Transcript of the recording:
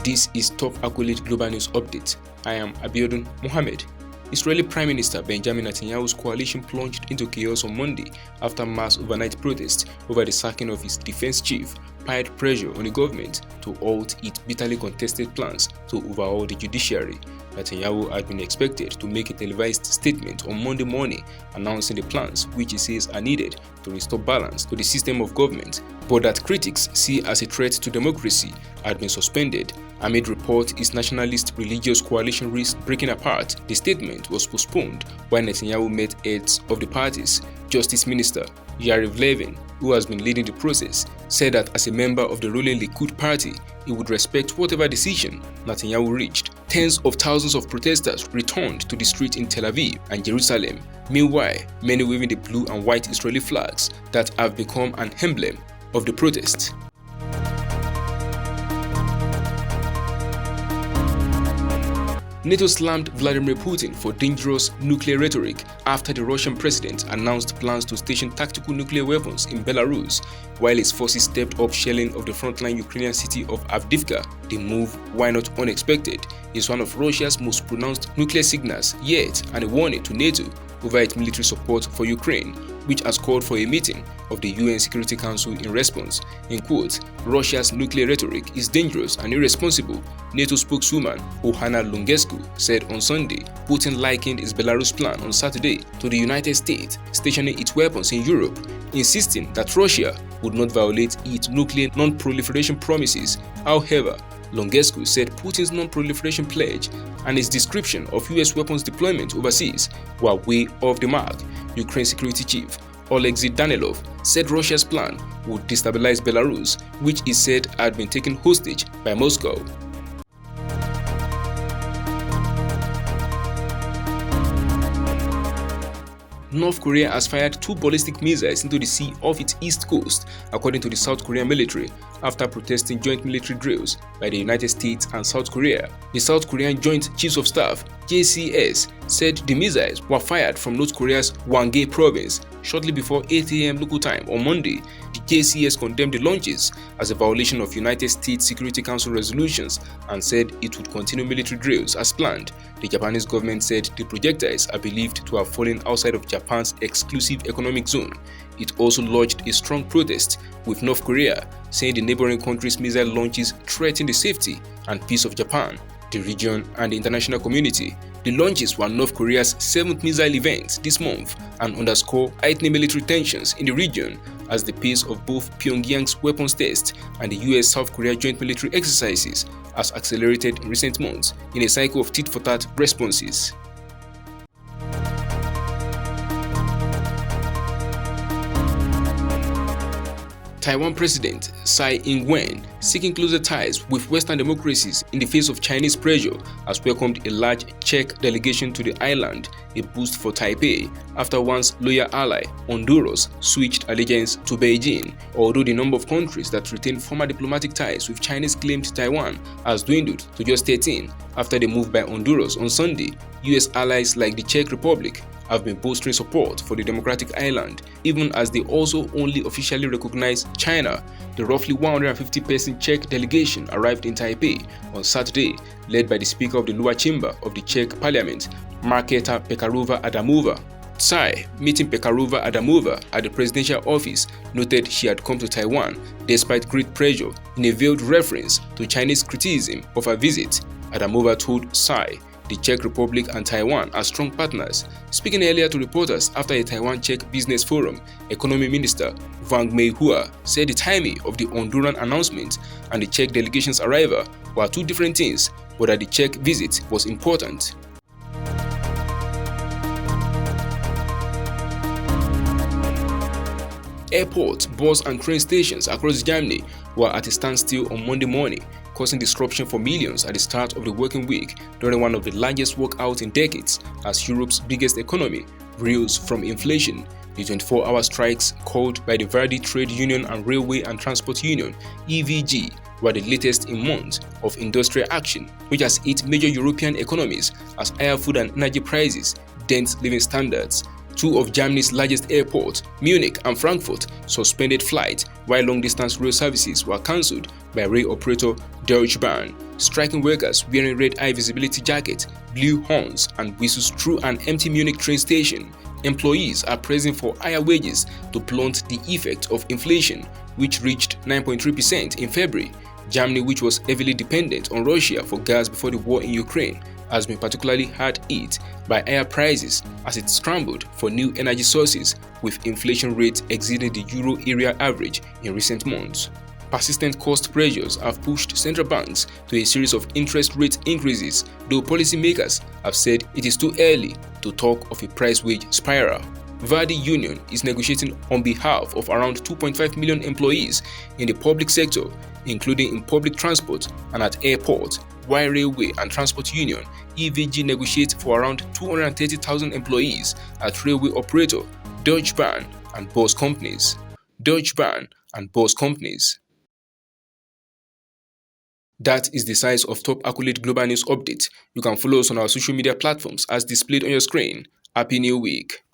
This is Top Accolade Global News Update. I am Abiodun Mohammed. Israeli Prime Minister Benjamin Netanyahu's coalition plunged into chaos on Monday after mass overnight protests over the sacking of his defense chief piled pressure on the government to halt its bitterly contested plans to overhaul the judiciary. Netanyahu had been expected to make a televised statement on Monday morning announcing the plans which he says are needed to restore balance to the system of government, but that critics see as a threat to democracy had been suspended. Amid reports his nationalist religious coalition risked breaking apart, the statement was postponed while Netanyahu met heads of the parties. Justice Minister Yariv Levin, who has been leading the process, said that as a member of the ruling Likud party, he would respect whatever decision Netanyahu reached. Tens of thousands of protesters returned to the streets in Tel Aviv and Jerusalem. Meanwhile, many waving the blue and white Israeli flags that have become an emblem of the protest. NATO slammed Vladimir Putin for dangerous nuclear rhetoric after the Russian president announced plans to station tactical nuclear weapons in Belarus, while his forces stepped up shelling of the frontline Ukrainian city of Avdiivka. The move, while not unexpected, is one of Russia's most pronounced nuclear signals yet and a warning to NATO over its military support for Ukraine, which has called for a meeting of the UN Security Council in response. In quote, Russia's nuclear rhetoric is dangerous and irresponsible, NATO spokeswoman Oana Lungescu said on Sunday. Putin likened his Belarus plan on Saturday to the United States stationing its weapons in Europe, insisting that Russia would not violate its nuclear non-proliferation promises. However, Lungescu said Putin's non-proliferation pledge and his description of US weapons deployment overseas were way off the mark. Ukraine security chief Oleksiy Danilov said Russia's plan would destabilize Belarus, which he said had been taken hostage by Moscow. North Korea has fired 2 ballistic missiles into the sea off its east coast, according to the South Korean military, after protesting joint military drills by the United States and South Korea. The South Korean Joint Chiefs of Staff (JCS) said the missiles were fired from North Korea's Hwanghae province shortly before 8 a.m. local time on Monday. The JCS condemned the launches as a violation of United States Security Council resolutions and said it would continue military drills as planned. The Japanese government said the projectiles are believed to have fallen outside of Japan's exclusive economic zone. It also lodged a strong protest with North Korea, saying the neighboring country's missile launches threaten the safety and peace of Japan, the region, and the international community. The launches were North Korea's 7th missile event this month and underscore heightening military tensions in the region as the pace of both Pyongyang's weapons tests and the US-South Korea joint military exercises has accelerated in recent months in a cycle of tit-for-tat responses. Taiwan President Tsai Ing-wen, seeking closer ties with Western democracies in the face of Chinese pressure, has welcomed a large Czech delegation to the island, a boost for Taipei after one's loyal ally, Honduras, switched allegiance to Beijing. Although the number of countries that retain former diplomatic ties with Chinese-claimed Taiwan has dwindled to just 13 after the move by Honduras on Sunday, US allies like the Czech Republic have been bolstering support for the democratic island, even as they also only officially recognize China. The roughly 150-person Czech delegation arrived in Taipei on Saturday, led by the Speaker of the lower chamber of the Czech Parliament, Markéta Pekarová-Adamová. Tsai, meeting Pekarová-Adamová at the presidential office, noted she had come to Taiwan despite great pressure in a veiled reference to Chinese criticism of her visit. Adamová told Tsai the Czech Republic and Taiwan are strong partners. Speaking earlier to reporters after a Taiwan-Czech business forum, Economy Minister Wang Meihua said the timing of the Honduran announcement and the Czech delegation's arrival were 2 different things, but that the Czech visit was important. Airports, bus and train stations across Germany were at a standstill on Monday morning, causing disruption for millions at the start of the working week during one of the largest walkouts in decades as Europe's biggest economy reels from inflation. The 24-hour strikes called by the Verdi Trade Union and Railway and Transport Union (EVG) were the latest in months of industrial action, which has hit major European economies as higher food and energy prices dent living standards. Two of Germany's largest airports, Munich and Frankfurt, suspended flights while long-distance rail services were cancelled by rail operator Deutsche Bahn. Striking workers wearing red eye visibility jackets blew horns and whistles through an empty Munich train station. Employees are pressing for higher wages to blunt the effect of inflation, which reached 9.3% in February. Germany, which was heavily dependent on Russia for gas before the war in Ukraine, has been particularly hard hit by higher prices as it scrambled for new energy sources, with inflation rates exceeding the euro area average in recent months. Persistent cost pressures have pushed central banks to a series of interest rate increases, though policymakers have said it is too early to talk of a price-wage spiral. Verdi Union is negotiating on behalf of around 2.5 million employees in the public sector, including in public transport and at airports, while Railway and Transport Union (EVG) negotiate for around 230,000 employees at railway operator Deutsche Bahn and bus companies. That is the size of top accolade global news update. You can follow us on our social media platforms as displayed on your screen. Happy New Week!